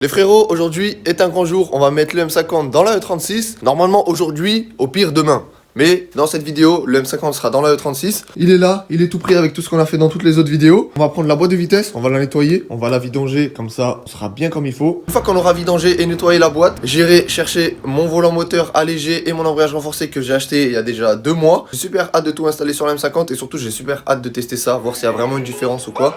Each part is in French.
Les frérots, aujourd'hui est un grand jour, on va mettre le M50 dans la E36. Normalement aujourd'hui, au pire demain. Mais dans cette vidéo, le M50 sera dans la E36. Il est là, il est tout prêt avec tout ce qu'on a fait dans toutes les autres vidéos. On va prendre la boîte de vitesse, on va la nettoyer, on va la vidanger, comme ça, on sera bien comme il faut. Une fois qu'on aura vidangé et nettoyé la boîte, j'irai chercher mon volant moteur allégé et mon embrayage renforcé que j'ai acheté il y a déjà 2 mois. J'ai super hâte de tout installer sur la M50 et surtout j'ai super hâte de tester ça, voir s'il y a vraiment une différence ou quoi.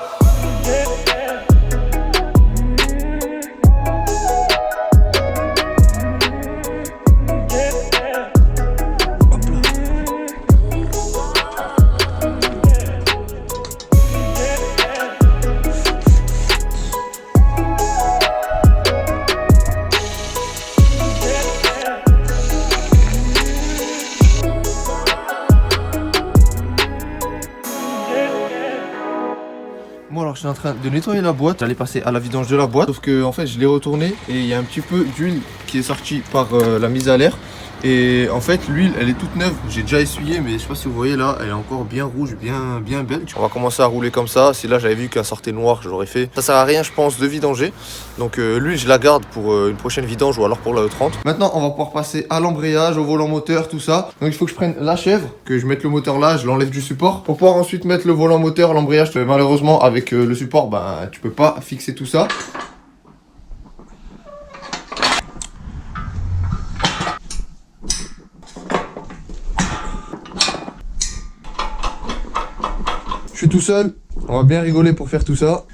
Bon alors je suis en train de nettoyer la boîte, j'allais passer à la vidange de la boîte, sauf que en fait je l'ai retourné et il y a un petit peu d'huile qui est sortie par la mise à l'air. Et en fait l'huile elle est toute neuve, j'ai déjà essuyé mais je sais pas si vous voyez là, elle est encore bien rouge, bien belle. On va commencer à rouler comme ça, si là j'avais vu qu'elle sortait noire j'aurais fait. Ça sert à rien je pense de vidanger, donc l'huile je la garde pour une prochaine vidange ou alors pour la E30. Maintenant on va pouvoir passer à l'embrayage, au volant moteur, tout ça. Donc il faut que je prenne la chèvre, que je mette le moteur là, je l'enlève du support pour pouvoir ensuite mettre le volant moteur, l'embrayage. Malheureusement avec le support bah tu peux pas fixer tout ça. Je suis tout seul, on va bien rigoler pour faire tout ça.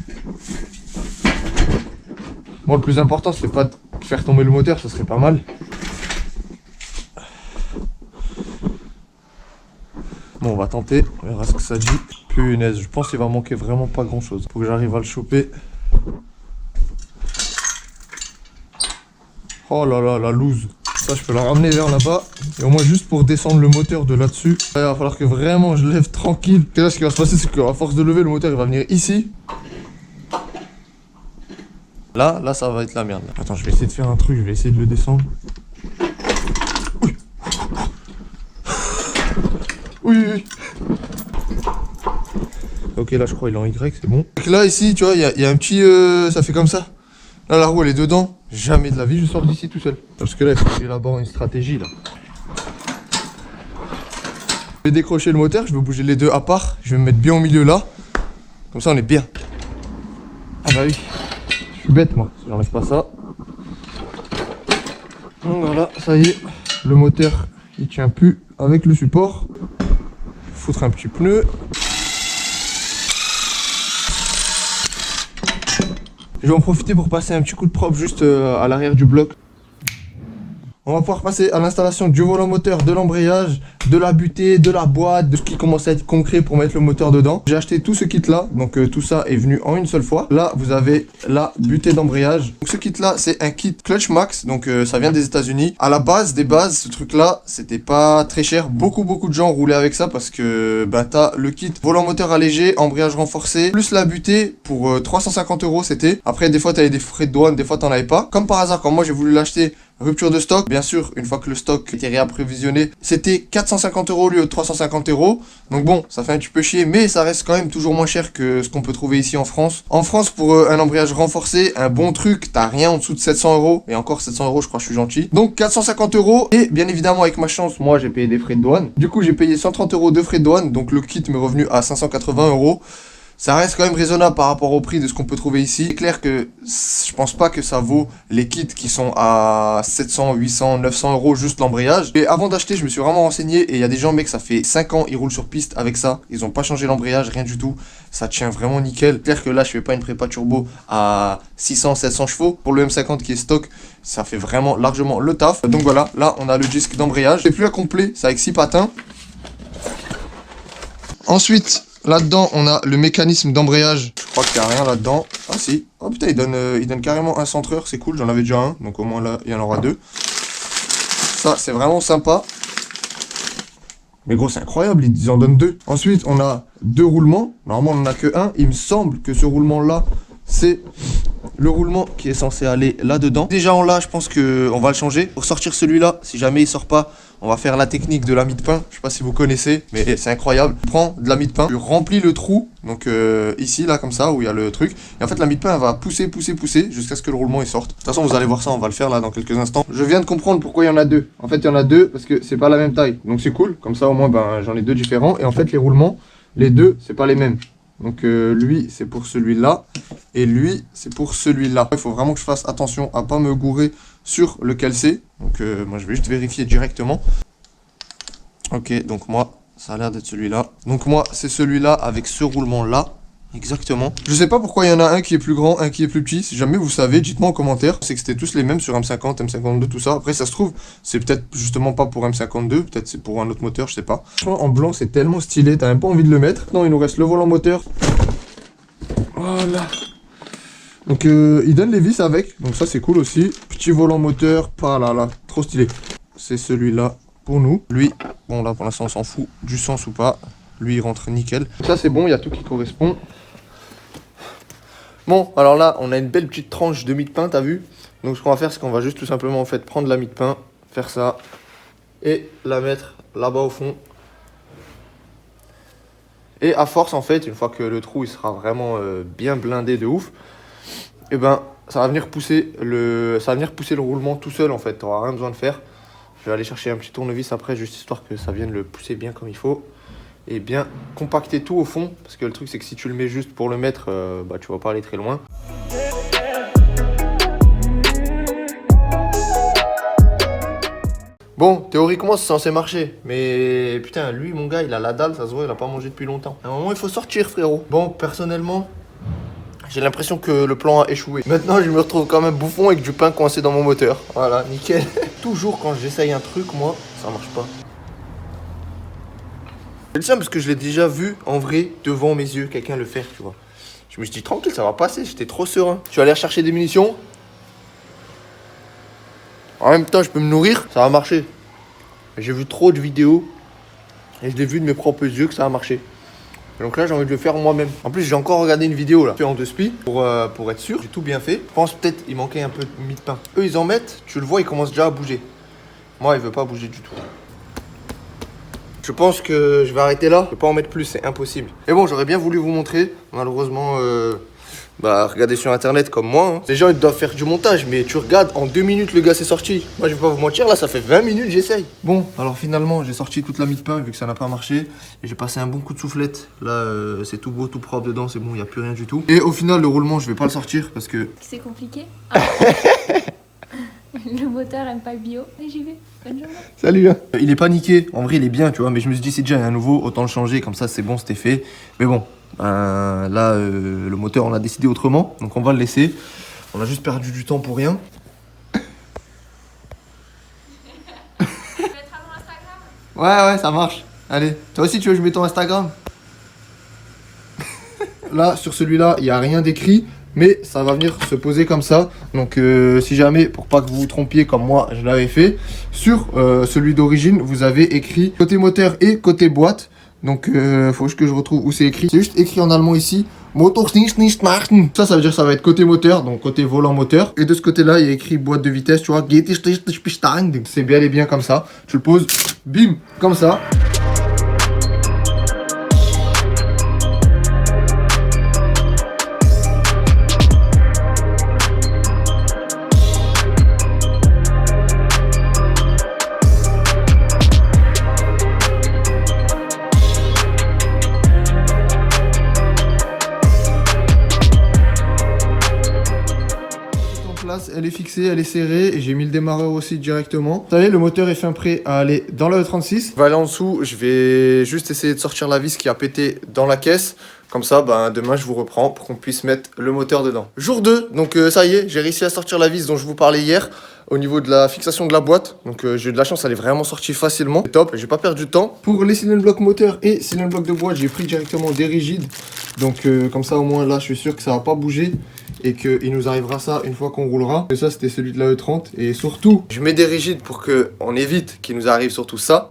Bon, le plus important, c'est pas de faire tomber le moteur, ça serait pas mal. Bon, on va tenter, on verra ce que ça dit. Punaise, je pense qu'il va manquer vraiment pas grand chose. Faut que j'arrive à le choper. Oh là là, la loose. Ça, je peux la ramener vers là-bas. Et au moins, juste pour descendre le moteur de là-dessus. Il va falloir que vraiment je lève tranquille. Et là, ce qui va se passer, c'est qu'à force de lever, le moteur, il va venir ici. Là, ça va être la merde. Attends, je vais essayer de faire un truc. Je vais essayer de le descendre. Oui. Ok, là, je crois qu'il est en Y, c'est bon. Donc là, ici, tu vois, il y a un petit... ça fait comme ça. Là, la roue, elle est dedans. Jamais de la vie, je sors d'ici tout seul. Parce que là, il faut que j'élabore une stratégie, là. Je vais décrocher le moteur, je vais bouger les deux à part. Je vais me mettre bien au milieu, là. Comme ça, on est bien. Ah bah oui. Je suis bête, moi. Si j'enlève pas ça. Donc voilà, ça y est. Le moteur, il tient plus avec le support. Foutre un petit pneu. Je vais en profiter pour passer un petit coup de propre juste à l'arrière du bloc. On va pouvoir passer à l'installation du volant moteur, de l'embrayage, de la butée, de la boîte, de ce qui commence à être concret pour mettre le moteur dedans. J'ai acheté tout ce kit là, donc tout ça est venu en une seule fois. Là, vous avez la butée d'embrayage. Donc ce kit là, c'est un kit Clutch Max, donc ça vient des États-Unis. À la base des bases, ce truc là, c'était pas très cher. Beaucoup de gens roulaient avec ça parce que bah t'as le kit volant moteur allégé, embrayage renforcé, plus la butée pour 350 € c'était. Après des fois t'avais des frais de douane, des fois t'en avais pas. Comme par hasard, quand moi j'ai voulu l'acheter, rupture de stock, bien sûr, une fois que le stock était réapprovisionné, c'était 450 € au lieu de 350 €. Donc bon, ça fait un petit peu chier, mais ça reste quand même toujours moins cher que ce qu'on peut trouver ici en France. En France, pour un embrayage renforcé, un bon truc, t'as rien en dessous de 700 €. Et encore 700 €, je crois que je suis gentil. Donc 450 €. Et bien évidemment, avec ma chance, moi j'ai payé des frais de douane. Du coup, j'ai payé 130 € de frais de douane. Donc le kit m'est revenu à 580 €. Ça reste quand même raisonnable par rapport au prix de ce qu'on peut trouver ici. C'est clair que je pense pas que ça vaut les kits qui sont à 700, 800, 900 € juste l'embrayage. Et avant d'acheter, je me suis vraiment renseigné et il y a des gens, mec, ça fait 5 ans, ils roulent sur piste avec ça. Ils ont pas changé l'embrayage, rien du tout. Ça tient vraiment nickel. C'est clair que là, je fais pas une prépa turbo à 600, 700 chevaux. Pour le M50 qui est stock, ça fait vraiment largement le taf. Donc voilà, là, on a le disque d'embrayage. C'est plus à complet, c'est avec 6 patins. Ensuite, là-dedans, on a le mécanisme d'embrayage. Je crois qu'il n'y a rien là-dedans. Ah si. Oh putain, il donne carrément un centreur. C'est cool, j'en avais déjà un. Donc au moins là, il y en aura 2. Ça, c'est vraiment sympa. Mais gros, c'est incroyable, ils en donnent 2. Ensuite, on a 2 roulements. Normalement, on n'en a que un. Il me semble que ce roulement-là, c'est le roulement qui est censé aller là-dedans. Déjà en là, je pense qu'on va le changer. Pour sortir celui-là, si jamais il sort pas, on va faire la technique de la mie de pain. Je sais pas si vous connaissez, mais c'est incroyable. Tu prends de la mie de pain, tu remplis le trou, donc ici, là, comme ça, où il y a le truc. Et en fait, la mie de pain, elle va pousser jusqu'à ce que le roulement il sorte. De toute façon, vous allez voir ça, on va le faire là dans quelques instants. Je viens de comprendre pourquoi il y en a deux. En fait, il y en a deux parce que c'est pas la même taille. Donc c'est cool. Comme ça, au moins, ben, j'en ai deux différents. Et en fait, les roulements, les deux, c'est pas les mêmes. Donc lui, c'est pour celui-là. Et lui, c'est pour celui-là. Il faut vraiment que je fasse attention à pas me gourer sur lequel c'est. Donc moi, je vais juste vérifier directement. Ok, donc moi, ça a l'air d'être celui-là. Donc moi, c'est celui-là avec ce roulement-là. Exactement. Je sais pas pourquoi il y en a un qui est plus grand, un qui est plus petit. Si jamais vous savez, dites-moi en commentaire. C'est que c'était tous les mêmes sur M50, M52, tout ça. Après, ça se trouve, c'est peut-être justement pas pour M52. Peut-être c'est pour un autre moteur, je sais pas. Franchement, en blanc, c'est tellement stylé. T'as même pas envie de le mettre. Non, il nous reste le volant moteur. Voilà. Donc, il donne les vis avec. Donc ça, c'est cool aussi. Petit volant moteur. Pas là, là. Trop stylé. C'est celui-là pour nous. Lui, bon là, pour l'instant, on s'en fout du sens ou pas. Lui, il rentre nickel. Ça, c'est bon, il y a tout qui correspond. Bon, alors là, on a une belle petite tranche de mie de pain, t'as vu? Donc, ce qu'on va faire, c'est qu'on va juste tout simplement, en fait, prendre la mie de pain, faire ça, et la mettre là-bas au fond. Et à force, en fait, une fois que le trou, il sera vraiment bien blindé de ouf, et ben, ça va venir pousser le roulement tout seul, en fait. T'auras rien besoin de faire. Je vais aller chercher un petit tournevis après, juste histoire que ça vienne le pousser bien comme il faut. Et bien compacter tout au fond, parce que le truc c'est que si tu le mets juste pour le mettre, bah tu vas pas aller très loin. Bon, théoriquement c'est censé marcher, mais putain lui mon gars il a la dalle, ça se voit il a pas mangé depuis longtemps. À un moment il faut sortir frérot. Bon personnellement, j'ai l'impression que le plan a échoué. Maintenant je me retrouve quand même bouffon avec du pain coincé dans mon moteur. Voilà, nickel. Toujours quand j'essaye un truc moi, ça marche pas. C'est ça parce que je l'ai déjà vu en vrai devant mes yeux quelqu'un le faire, tu vois. Je me suis dit tranquille, ça va passer, j'étais trop serein. Je suis allé chercher des munitions. En même temps, je peux me nourrir, ça va marcher. J'ai vu trop de vidéos et je l'ai vu de mes propres yeux que ça a marché. Donc là, j'ai envie de le faire moi-même. En plus, j'ai encore regardé une vidéo là, fait en 2 spi pour être sûr. J'ai tout bien fait. Je pense peut-être il manquait un peu de mie de pain. Eux, ils en mettent, tu le vois, il commence déjà à bouger. Moi, il veut pas bouger du tout. Je pense que je vais arrêter là, je vais pas en mettre plus, c'est impossible. Et bon, j'aurais bien voulu vous montrer, malheureusement, regardez sur internet comme moi. Hein. Les gens ils doivent faire du montage, mais tu regardes, en 2 minutes le gars c'est sorti. Moi je vais pas vous mentir, là ça fait 20 minutes j'essaye. Bon, alors finalement j'ai sorti toute la mie de pain vu que ça n'a pas marché. Et j'ai passé un bon coup de soufflette. Là c'est tout beau, tout propre dedans, c'est bon, il n'y a plus rien du tout. Et au final le roulement je vais pas le sortir parce que... C'est compliqué. Ah. Le moteur aime pas le bio. Et j'y vais. Bonne journée. Salut hein. Il est pas niqué, en vrai il est bien tu vois, mais je me suis dit c'est déjà un nouveau, autant le changer, comme ça c'est bon, c'était fait. Mais bon, là le moteur on a décidé autrement, donc on va le laisser. On a juste perdu du temps pour rien. Tu veux être à mon Instagram? Ouais ça marche. Allez, toi aussi tu veux que je mette ton Instagram? Là sur celui-là il n'y a rien d'écrit. Mais ça va venir se poser comme ça. Donc si jamais, pour pas que vous vous trompiez comme moi je l'avais fait, sur celui d'origine vous avez écrit côté moteur et côté boîte. Donc faut que je retrouve où c'est écrit. C'est juste écrit en allemand ici. Ça veut dire que ça va être côté moteur, donc côté volant moteur. Et de ce côté là il y a écrit boîte de vitesse, tu vois. C'est bien et bien comme ça. Tu le poses, bim, comme ça. Elle est fixée, elle est serrée et j'ai mis le démarreur aussi directement. Vous savez, le moteur est fin prêt à aller dans la E36. Je vais aller en dessous, je vais juste essayer de sortir la vis qui a pété dans la caisse. Comme ça, demain je vous reprends pour qu'on puisse mettre le moteur dedans. Jour 2, donc ça y est, j'ai réussi à sortir la vis dont je vous parlais hier au niveau de la fixation de la boîte. Donc j'ai eu de la chance, elle est vraiment sortie facilement. C'est top, j'ai pas perdu de temps. Pour les cylindres blocs moteur et cylindres blocs de boîte, j'ai pris directement des rigides. Donc comme ça au moins là, je suis sûr que ça va pas bouger. Et qu'il nous arrivera ça une fois qu'on roulera. Et ça c'était celui de la E30. Et surtout, je mets des rigides pour qu'on évite qu'il nous arrive surtout ça.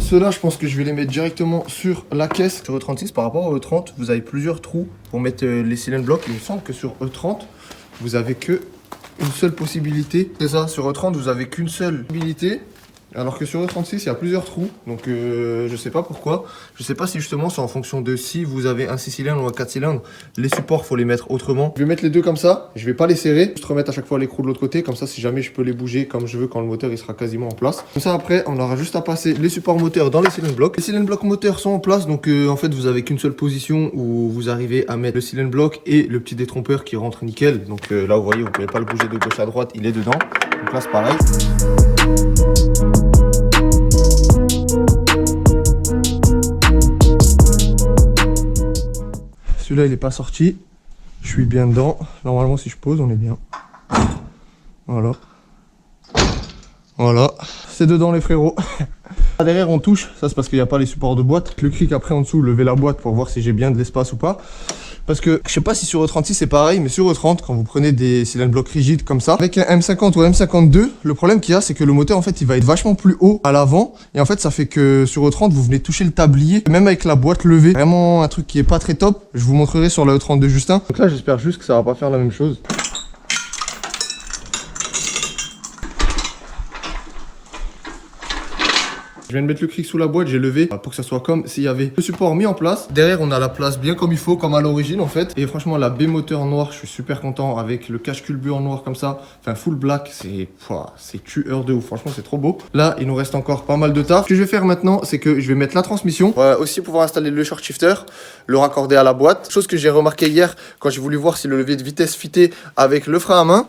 Ceux-là, je pense que je vais les mettre directement sur la caisse. Sur E36, par rapport au E30, vous avez plusieurs trous pour mettre les cylindres blocs. Il me semble que sur E30, vous avez que une seule possibilité. C'est ça, sur E30, vous avez qu'une seule possibilité. Alors que sur E36, il y a plusieurs trous. Donc, je sais pas pourquoi. Je sais pas si justement c'est en fonction de si vous avez un 6 cylindres ou un 4 cylindres. Les supports, faut les mettre autrement. Je vais mettre les deux comme ça. Je vais pas les serrer. Juste remettre à chaque fois l'écrou de l'autre côté. Comme ça, si jamais je peux les bouger comme je veux quand le moteur il sera quasiment en place. Comme ça, après, on aura juste à passer les supports moteurs dans les cylindres blocs. Les cylindres blocs moteurs sont en place. Donc, en fait, vous avez qu'une seule position où vous arrivez à mettre le cylindre bloc et le petit détrompeur qui rentre nickel. Donc, là, vous voyez, vous pouvez pas le bouger de gauche à droite. Il est dedans. Donc là, c'est pareil. Celui-là, il n'est pas sorti. Je suis bien dedans. Normalement, si je pose, on est bien. Voilà. Voilà. C'est dedans, les frérots. Derrière, on touche. Ça, c'est parce qu'il n'y a pas les supports de boîte. Le cric, après, en dessous, lever la boîte pour voir si j'ai bien de l'espace ou pas. Parce que je sais pas si sur E36 c'est pareil, mais sur E30, quand vous prenez des cylindres blocs rigides comme ça, avec un M50 ou un M52, le problème qu'il y a, c'est que le moteur en fait il va être vachement plus haut à l'avant, et en fait ça fait que sur E30 vous venez toucher le tablier, même avec la boîte levée. Vraiment un truc qui est pas très top. Je vous montrerai sur la E30 de Justin. Donc là j'espère juste que ça va pas faire la même chose. Je viens de mettre le cric sous la boîte, j'ai levé pour que ça soit comme s'il y avait le support mis en place. Derrière, on a la place bien comme il faut, comme à l'origine en fait. Et franchement, la baie moteur noire, je suis super content avec le cache-culbut en noir comme ça. Enfin, full black, c'est tueur de ouf. Franchement, c'est trop beau. Là, il nous reste encore pas mal de taf. Ce que je vais faire maintenant, c'est que je vais mettre la transmission. On va aussi pouvoir installer le short shifter, le raccorder à la boîte. Chose que j'ai remarqué hier quand j'ai voulu voir si le levier de vitesse fitait avec le frein à main.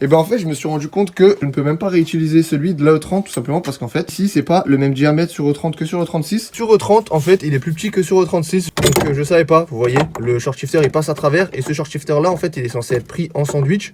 Et ben en fait, je me suis rendu compte que je ne peux même pas réutiliser celui de la E30 tout simplement parce qu'en fait, ici, c'est pas le même diamètre sur E30 que sur E36. Sur E30, en fait, il est plus petit que sur E36. Donc, je savais pas. Vous voyez, le short shifter, il passe à travers. Et ce short shifter là, en fait, il est censé être pris en sandwich.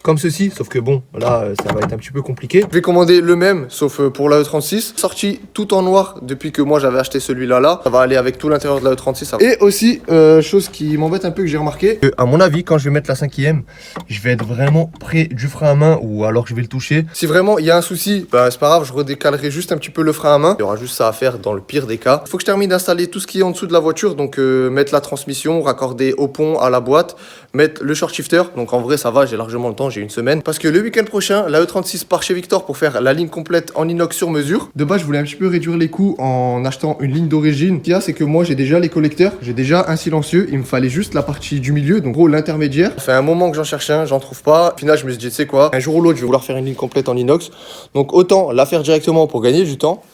Comme ceci, sauf que bon, là, ça va être un petit peu compliqué. Je vais commander le même, sauf pour la E36. Sorti tout en noir depuis que moi j'avais acheté celui-là. Ça va aller avec tout l'intérieur de la E36. Et aussi, chose qui m'embête un peu que j'ai remarqué, à mon avis, quand je vais mettre la 5e, je vais être vraiment près du frein à main ou alors que je vais le toucher. Si vraiment il y a un souci, bah, c'est pas grave, je redécalerai juste un petit peu le frein à main. Il y aura juste ça à faire dans le pire des cas. Il faut que je termine d'installer tout ce qui est en dessous de la voiture. Donc mettre la transmission, raccorder au pont, à la boîte, mettre le short shifter. Donc en vrai, ça va, j'ai largement le temps. J'ai une semaine parce que le week-end prochain la E36 part chez Victor pour faire la ligne complète en inox sur mesure. De base je voulais un petit peu réduire les coûts en achetant une ligne d'origine. Ce qu'il y a c'est que moi j'ai déjà les collecteurs, j'ai déjà un silencieux, il me fallait juste la partie du milieu, donc gros l'intermédiaire. Ça fait un moment que j'en cherche un, j'en trouve pas. Au final je me suis dit tu sais quoi, un jour ou l'autre je vais vouloir faire une ligne complète en inox, donc autant la faire directement pour gagner du temps.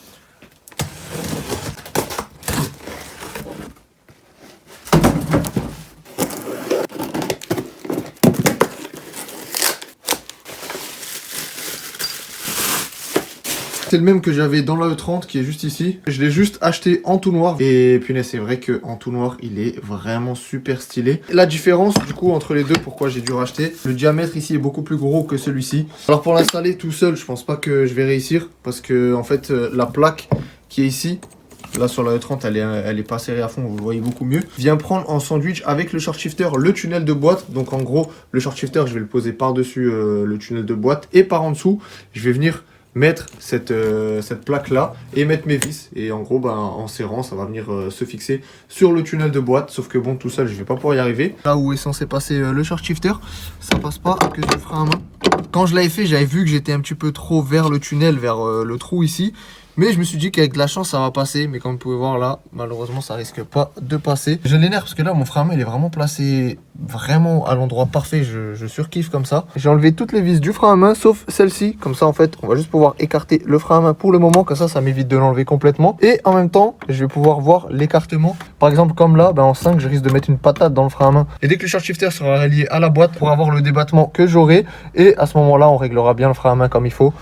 C'est le même que j'avais dans la E30 qui est juste ici. Je l'ai juste acheté en tout noir. Et punaise, c'est vrai qu'en tout noir, il est vraiment super stylé. La différence du coup entre les deux, pourquoi j'ai dû racheter, le diamètre ici est beaucoup plus gros que celui-ci. Alors pour l'installer tout seul, je pense pas que je vais réussir. Parce que en fait, la plaque qui est ici, là sur la E30, elle est pas serrée à fond, vous le voyez beaucoup mieux. Vient prendre en sandwich avec le short shifter le tunnel de boîte. Donc en gros, le short shifter, je vais le poser par-dessus le tunnel de boîte. Et par en dessous, je vais venir mettre cette plaque là et mettre mes vis, et en gros en serrant ça va venir se fixer sur le tunnel de boîte, sauf que bon tout seul je vais pas pouvoir y arriver. Là où est censé passer le short shifter, ça passe pas que sur le frein à main. Quand je l'avais fait, j'avais vu que j'étais un petit peu trop vers le tunnel, vers le trou ici. Mais je me suis dit qu'avec de la chance ça va passer. Mais comme vous pouvez voir là, malheureusement ça risque pas de passer. Je l'énerve parce que là mon frein à main il est vraiment placé vraiment à l'endroit parfait. Je surkiffe comme ça. J'ai enlevé toutes les vis du frein à main sauf celle-ci. Comme ça en fait on va juste pouvoir écarter le frein à main pour le moment. Comme ça m'évite de l'enlever complètement. Et en même temps je vais pouvoir voir l'écartement. Par exemple comme là en 5 je risque de mettre une patate dans le frein à main. Et dès que le short shifter sera relié à la boîte pour avoir le débattement que j'aurai. Et à ce moment là on réglera bien le frein à main comme il faut.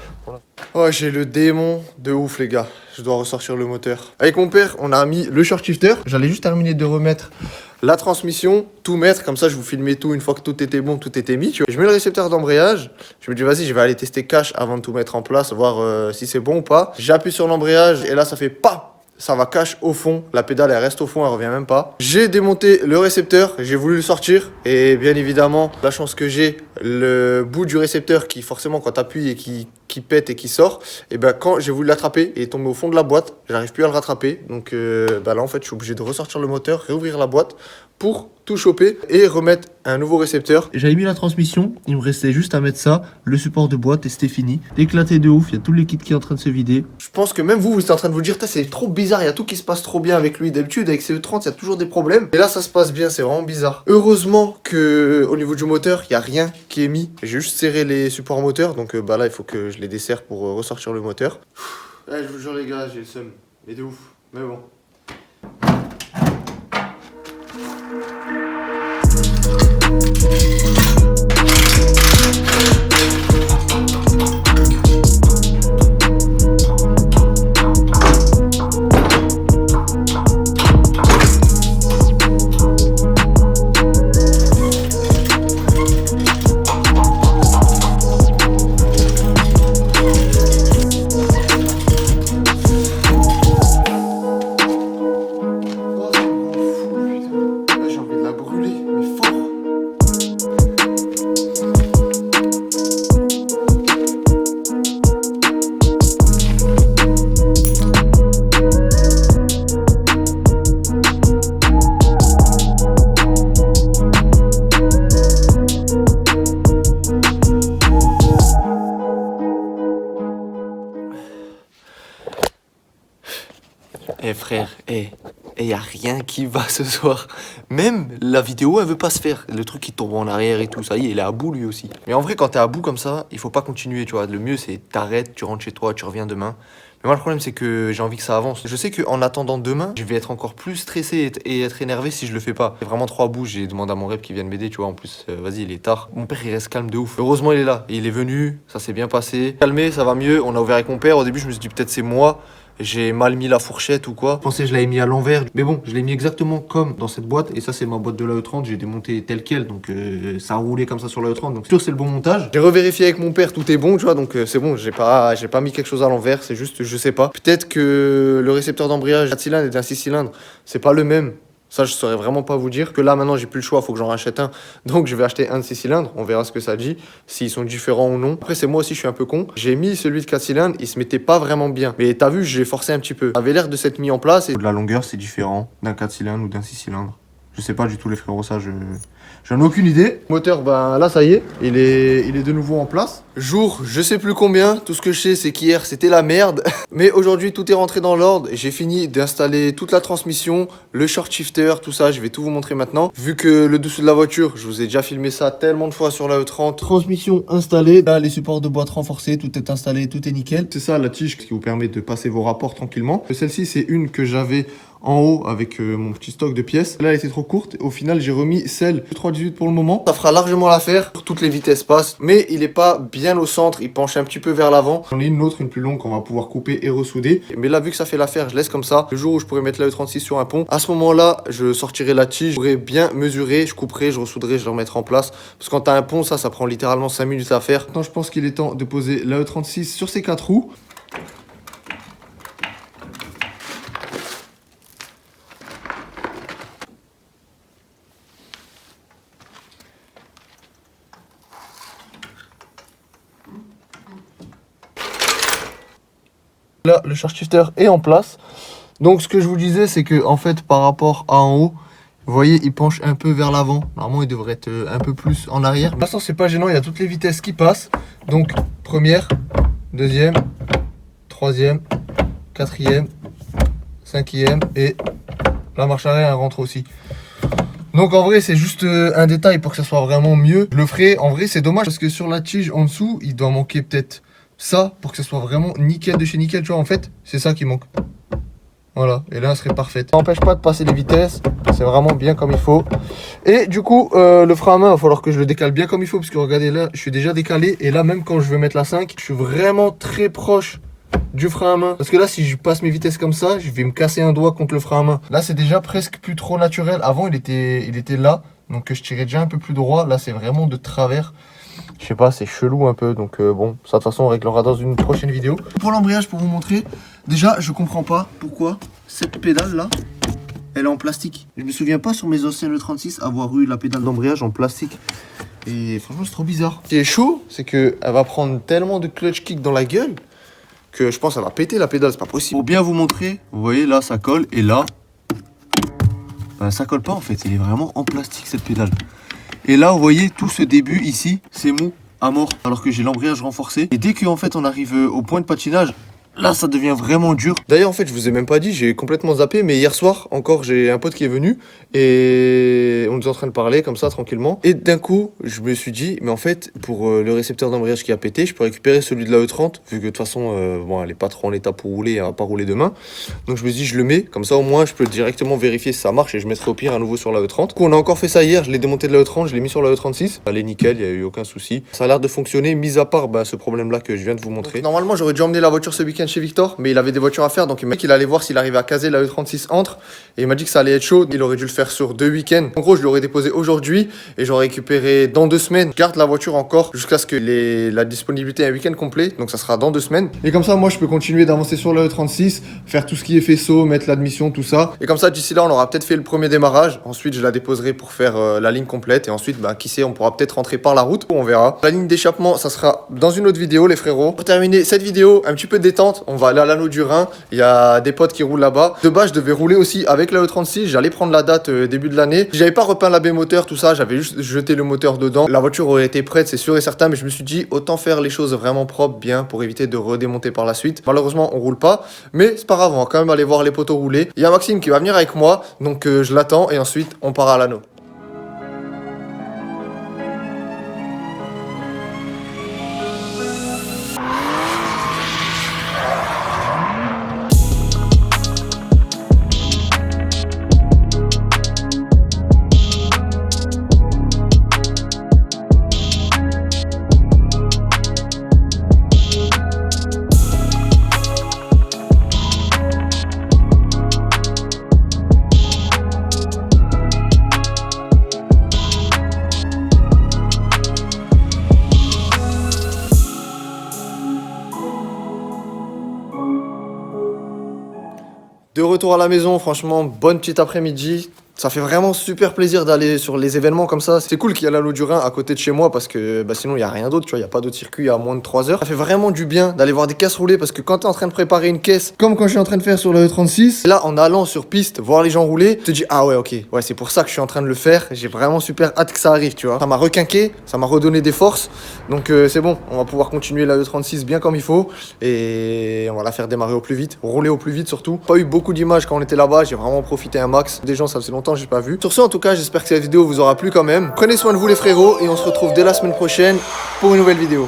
Oh, j'ai le démon de ouf les gars, je dois ressortir le moteur. Avec mon père, on a mis le short shifter. J'allais juste terminer de remettre la transmission, tout mettre, comme ça je vous filmais tout une fois que tout était bon, tout était mis. Tu vois. Je mets le récepteur d'embrayage, je me dis vas-y je vais aller tester cash avant de tout mettre en place, voir si c'est bon ou pas. J'appuie sur l'embrayage et là ça fait PAM. Ça va cash au fond, la pédale elle reste au fond, elle revient même pas. J'ai démonté le récepteur, j'ai voulu le sortir et bien évidemment, la chance que j'ai, le bout du récepteur qui forcément quand t'appuies et qui pète et qui sort, et ben quand j'ai voulu l'attraper, il est tombé au fond de la boîte, j'arrive plus à le rattraper, donc là en fait je suis obligé de ressortir le moteur, réouvrir la boîte pour tout choper et remettre un nouveau récepteur. J'avais mis la transmission, il me restait juste à mettre ça, le support de boîte et c'était fini. Éclaté de ouf, il y a tout le liquide qui est en train de se vider. Je pense que même vous êtes en train de vous dire, c'est trop bizarre, il y a tout qui se passe trop bien avec lui. D'habitude avec ces E30 il y a toujours des problèmes. Et là ça se passe bien, c'est vraiment bizarre. Heureusement que au niveau du moteur, il n'y a rien qui est mis. J'ai juste serré les supports moteurs, donc là il faut que je les desserre pour ressortir le moteur. Ouais, je vous jure les gars, j'ai le seum, mais de ouf, mais bon. Eh frère, y a rien qui va ce soir. Même la vidéo, elle veut pas se faire. Le truc qui tombe en arrière et tout, ça y est, il est à bout lui aussi. Mais en vrai, quand t'es à bout comme ça, il faut pas continuer, tu vois. Le mieux, c'est t'arrêtes, tu rentres chez toi, tu reviens demain. Mais moi, le problème, c'est que j'ai envie que ça avance. Je sais qu'en attendant demain, je vais être encore plus stressé et être énervé si je le fais pas. C'est vraiment trop à bout. J'ai demandé à mon rep qui vienne m'aider, tu vois. En plus, vas-y, il est tard. Mon père, il reste calme de ouf. Heureusement, il est là. Il est venu, ça s'est bien passé. Calmé, ça va mieux. On a ouvert avec mon père. Au début, je me suis dit peut-être c'est moi. J'ai mal mis la fourchette ou quoi. Je pensais que je l'avais mis à l'envers. Mais bon, je l'ai mis exactement comme dans cette boîte. Et ça, c'est ma boîte de la E30. J'ai démonté tel quel. Donc, ça a roulé comme ça sur la E30. Donc, sûr, c'est le bon montage. J'ai revérifié avec mon père. Tout est bon, tu vois. Donc, c'est bon. J'ai pas mis quelque chose à l'envers. C'est juste, je sais pas. Peut-être que le récepteur d'embrayage 4 cylindres et d'un 6 cylindres, c'est pas le même. Ça, je saurais vraiment pas vous dire. Que là, maintenant, j'ai plus le choix, faut que j'en rachète un. Donc, je vais acheter un de 6 cylindres. On verra ce que ça dit, s'ils sont différents ou non. Après, c'est moi aussi, je suis un peu con. J'ai mis celui de 4 cylindres, il se mettait pas vraiment bien. Mais t'as vu, j'ai forcé un petit peu. Ça avait l'air de s'être mis en place. Et... La longueur, c'est différent d'un 4 cylindres ou d'un 6 cylindres. Je sais pas du tout, les frérots, ça, j'en ai aucune idée. Moteur, ben là, ça y est, il est de nouveau en place. Jour, je sais plus combien. Tout ce que je sais, c'est qu'hier, c'était la merde. Mais aujourd'hui, tout est rentré dans l'ordre. J'ai fini d'installer toute la transmission, le short shifter, tout ça. Je vais tout vous montrer maintenant. Vu que le dessous de la voiture, je vous ai déjà filmé ça tellement de fois sur la E30. Transmission installée. Là, les supports de boîte renforcés, tout est installé, tout est nickel. C'est ça, la tige qui vous permet de passer vos rapports tranquillement. Celle-ci, c'est une que j'avais en haut avec mon petit stock de pièces. Là, elle était trop courte. Au final, j'ai remis celle de 3.18 pour le moment. Ça fera largement l'affaire. Toutes les vitesses passent. Mais il est pas bien au centre. Il penche un petit peu vers l'avant. J'en ai une autre, une plus longue qu'on va pouvoir couper et ressouder. Mais là, vu que ça fait l'affaire, je laisse comme ça. Le jour où je pourrais mettre la E36 sur un pont, à ce moment-là, je sortirai la tige. Je pourrais bien mesurer. Je couperai, je ressouderai, je le remettrai en place. Parce que quand t'as un pont, ça prend littéralement 5 minutes à faire. Maintenant, je pense qu'il est temps de poser la E36 sur ses 4 roues. Là, le short shifter est en place. Donc, ce que je vous disais, c'est que en fait, par rapport à en haut, vous voyez, il penche un peu vers l'avant. Normalement, il devrait être un peu plus en arrière. Pour l'instant, c'est pas gênant. Il y a toutes les vitesses qui passent. Donc, première, deuxième, troisième, quatrième, cinquième et la marche arrière elle rentre aussi. Donc en vrai c'est juste un détail pour que ça soit vraiment mieux. Je le ferai. En vrai c'est dommage parce que sur la tige en dessous, il doit manquer peut-être ça pour que ça soit vraiment nickel de chez nickel. Tu vois, en fait, c'est ça qui manque. Voilà, et là, elle serait parfaite. Ça n'empêche pas de passer les vitesses, c'est vraiment bien comme il faut. Et du coup, le frein à main, il va falloir que je le décale bien comme il faut, parce que regardez là, je suis déjà décalé. Et là, même quand je veux mettre la 5, je suis vraiment très proche du frein à main. Parce que là, si je passe mes vitesses comme ça, je vais me casser un doigt contre le frein à main. Là, c'est déjà presque plus trop naturel. Avant, il était là, donc je tirais déjà un peu plus droit. Là, c'est vraiment de travers. Je sais pas, c'est chelou un peu, donc bon, ça de toute façon on réglera dans une prochaine vidéo. Pour l'embrayage, pour vous montrer, déjà je comprends pas pourquoi cette pédale là, elle est en plastique. Je me souviens pas sur mes anciennes E36 avoir eu la pédale d'embrayage en plastique. Et franchement, c'est trop bizarre. Ce qui est chaud, c'est qu'elle va prendre tellement de clutch kick dans la gueule que je pense qu'elle va péter la pédale, c'est pas possible. Pour bien vous montrer, vous voyez là, ça colle et là, ben, ça colle pas en fait. Elle est vraiment en plastique cette pédale. Et là, vous voyez, tout ce début ici, c'est mou à mort, alors que j'ai l'embrayage renforcé. Et dès qu'en fait on arrive au point de patinage, là ça devient vraiment dur. D'ailleurs en fait je vous ai même pas dit, j'ai complètement zappé, mais hier soir encore j'ai un pote qui est venu et on est en train de parler comme ça tranquillement. Et d'un coup je me suis dit, mais en fait pour le récepteur d'embrayage qui a pété, je peux récupérer celui de la E30, vu que de toute façon bon, elle est pas trop en état pour rouler, elle va pas rouler demain. Donc je me suis dit je le mets, comme ça au moins je peux directement vérifier si ça marche et je mettrai au pire à nouveau sur la E30. Du coup on a encore fait ça hier, je l'ai démonté de la E30, je l'ai mis sur la E36. Elle est nickel, il y a eu aucun souci. Ça a l'air de fonctionner, mis à part ce problème là que je viens de vous montrer. Donc, normalement j'aurais dû emmener la voiture ce week-end chez Victor, mais il avait des voitures à faire, donc il m'a dit qu'il allait voir s'il arrivait à caser la E36 entre, et il m'a dit que ça allait être chaud, il aurait dû le faire sur 2 week-ends. En gros je l'aurais déposé aujourd'hui et j'aurais récupéré dans 2 semaines. Je garde la voiture encore jusqu'à ce que la disponibilité ait un week-end complet, donc ça sera dans 2 semaines. Et comme ça moi je peux continuer d'avancer sur la E36, faire tout ce qui est faisceau, mettre l'admission, tout ça. Et comme ça d'ici là on aura peut-être fait le premier démarrage, ensuite je la déposerai pour faire la ligne complète, et ensuite qui sait, on pourra peut-être rentrer par la route, on verra. La ligne d'échappement ça sera dans une autre vidéo les frérots. Pour terminer cette vidéo, un petit peu de détente, on va aller à l'anneau du Rhin, il y a des potes qui roulent là-bas. De base je devais rouler aussi avec la E36, j'allais prendre la date début de l'année. J'avais pas repeint la baie moteur, tout ça, j'avais juste jeté le moteur dedans. La voiture aurait été prête, c'est sûr et certain, mais je me suis dit autant faire les choses vraiment propres, bien, pour éviter de redémonter par la suite. Malheureusement on roule pas, mais c'est pas grave, on va quand même aller voir les poteaux rouler. Il y a Maxime qui va venir avec moi, donc je l'attends et ensuite on part à l'anneau. De retour à la maison, franchement, bonne petite après-midi. Ça fait vraiment super plaisir d'aller sur les événements comme ça. C'est cool qu'il y a l'anneau du Rhin à côté de chez moi parce que sinon il n'y a rien d'autre, tu vois, il n'y a pas d'autre circuit à moins de 3 heures. Ça fait vraiment du bien d'aller voir des caisses rouler parce que quand tu es en train de préparer une caisse, comme quand je suis en train de faire sur la E36, là en allant sur piste, voir les gens rouler, tu te dis ah ouais ok, ouais c'est pour ça que je suis en train de le faire. J'ai vraiment super hâte que ça arrive, tu vois. Ça m'a requinqué, ça m'a redonné des forces. Donc c'est bon, on va pouvoir continuer la E36 bien comme il faut et on va la faire démarrer au plus vite, rouler au plus vite surtout. Pas eu beaucoup d'images quand on était là-bas, j'ai vraiment profité un max. Des gens ça faisait longtemps que j'ai pas vu. Sur ce en tout cas, j'espère que cette vidéo vous aura plu quand même. Prenez soin de vous les frérots et on se retrouve dès la semaine prochaine pour une nouvelle vidéo.